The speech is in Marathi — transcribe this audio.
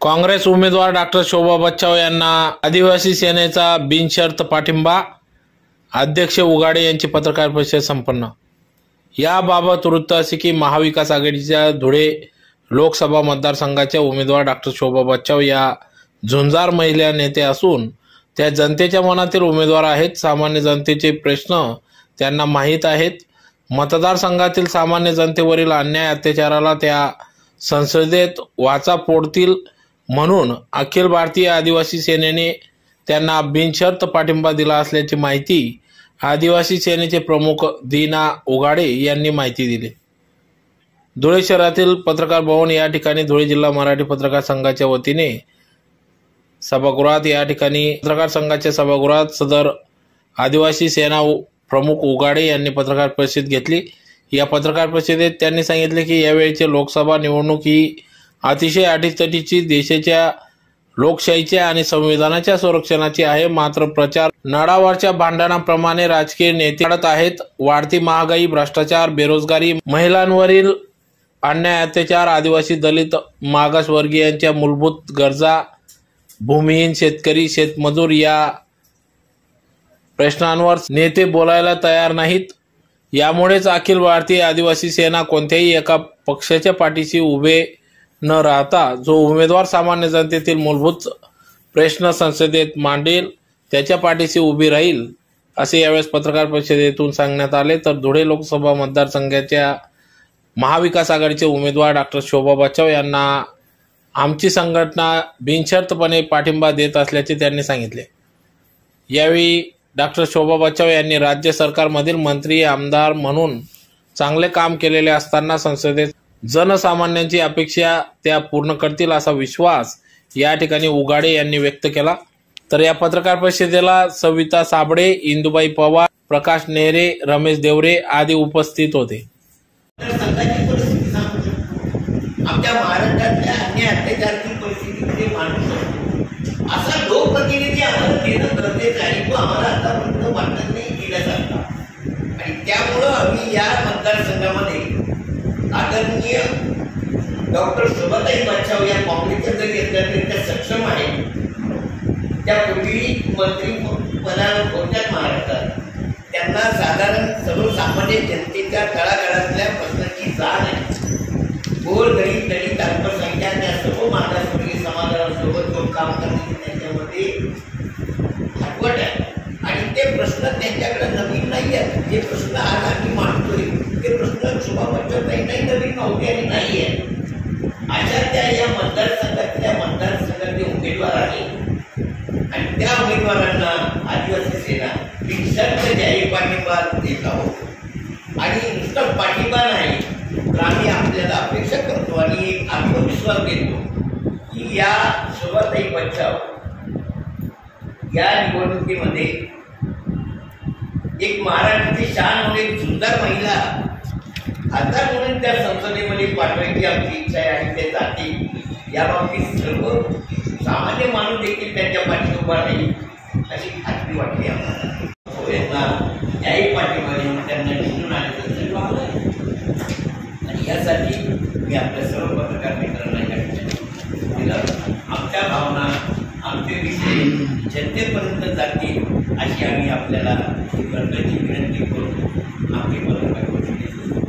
काँग्रेस उमेदवार डॉक्टर शोभा बच्चाव यांना आदिवासी सेनेचा बिनशर्त पाठिंबा। अध्यक्ष उगाडे यांची पत्रकार परिषद संपन्न। याबाबत वृत्त असे की महाविकास आघाडीच्या धुळे लोकसभा मतदारसंघाच्या उमेदवार डॉक्टर शोभा बच्चाव या झुंजार महिला नेते असून त्या जनतेच्या मनातील उमेदवार आहेत। सामान्य जनतेचे प्रश्न त्यांना माहीत आहेत। मतदारसंघातील सामान्य जनतेवरील अन्याय अत्याचाराला त्या संसदेत वाचा फोडतील म्हणून अखिल भारतीय आदिवासी सेनेने त्यांना बिनशर्त पाठिंबा दिला असल्याची माहिती आदिवासी सेनेचे प्रमुख दीना उगाडे यांनी माहिती दिली। धुळे शहरातील पत्रकार भवन या ठिकाणी धुळे जिल्हा मराठी पत्रकार संघाच्या वतीने सभागृहात पत्रकार संघाच्या सभागृहात सदर आदिवासी सेना प्रमुख उगाडे यांनी पत्रकार परिषद घेतली। या पत्रकार परिषदेत त्यांनी सांगितले की यावेळीची लोकसभा निवडणूक ही अतिशय अटीतटीची देशाच्या लोकशाहीच्या आणि संविधानाच्या संरक्षणाची आहे। मात्र प्रचार नळावरच्या भांडणाप्रमाणे राजकीय नेते करत आहेत। वाढती महागाई, भ्रष्टाचार, बेरोजगारी, महिलांवरील अन्याय अत्याचार, आदिवासी दलित मागासवर्गीयांच्या मूलभूत गरजा, भूमिहीन शेतकरी शेतमजूर या प्रश्नांवर नेते बोलायला तयार नाहीत। यामुळेच अखिल भारतीय आदिवासी सेना कोणत्याही एका पक्षाच्या पाठीशी उभे न राहता जो उमेदवार सामान्य जनतेतील मूलभूत प्रश्न संसदेत मांडेल त्याच्या पाठीशी उभी राहील असे यावेळेस पत्रकार परिषदेतून सांगण्यात आले। तर धुळे लोकसभा मतदारसंघाच्या महाविकास आघाडीचे उमेदवार डॉक्टर शोभा बच्चाव यांना आमची संघटना बिनशर्तपणे पाठिंबा देत असल्याचे त्यांनी सांगितले। यावेळी डॉक्टर शोभा बच्चाव यांनी राज्य सरकारमधील मंत्री आमदार म्हणून चांगले काम केलेले असताना संसदेत जनसामान्यांची अपेक्षा त्या पूर्ण करतील असा विश्वास या ठिकाणी उगाडे यांनी व्यक्त केला। तर या पत्रकार परिषदेला सविता साबळे, इंदुबाई पवार, प्रकाश नेहरे, रमेश देवरे आदी उपस्थित होते। आमच्या महाराष्ट्रातल्या अन्य अत्याचाराची परिस्थिती मांडू असा लोकप्रतिनिधी आम्हाला देणं गरजेचं आहे। तो आम्हाला आतापर्यंत वाटत नाही दिल्यासारखा आणि त्यामुळं आम्ही या मतदारसंघामध्ये आदरणीय डॉक्टर शोभाताई बच्चाव या काँग्रेसच्या जरी असल्यातरी सक्षम आहेत। त्यापूर्वी मंत्री पदावर होत्या महाराष्ट्रात, त्यांना साधारण सर्वसामान्य जनतेच्या तळागाळातल्या प्रश्नाची जाण आहे। गोरगरीब दलित अल्पसंख्याक या सर्व मागासवर्गीय समाजासोबत जो काम करण्याची त्यांच्यामध्ये हटवट आहे आणि ते प्रश्न त्यांच्याकडे नवीन नाही आहेत। जे प्रश्न आज आम्ही मांडतोय ते प्रश्न शोभा बच्चाव काही नवीन नव्हते आणि नाही आहे। अशा त्या या मतदारसंघातले उमेदवार आहेत आणि त्या उमेदवारांना आदिवासी सेना बिनशर्त जाहीर पाठिंबा देत आहोत। आणि नुसतं पाठिंबा नाही तर आम्ही आपल्याला अपेक्षा करतो आणि एक आत्मविश्वास देतो की या शोभाताई बच्चाव या निवडणुकीमध्ये एक महाराष्ट्राची शान होणे, सुंदर महिला खासदार म्हणून त्या संसदेमध्ये पाठवायची आमची इच्छा आहे आणि ते जातील याबाबतीत सर्व सामान्य माणूस देखील त्यांच्या पाठीशी उभा राहील अशी खात्री वाटते आम्हाला। त्याही पाठीमागे त्यांना निवडून आले आणि यासाठी मी आपल्या सर्व पत्रकार मित्रांना या ठिकाणी दिलं। आमच्या भावना, आमचे विषय जनतेपर्यंत जातील अशी आम्ही आपल्याला करण्याची विनंती करून आपली पत्रकार परिषद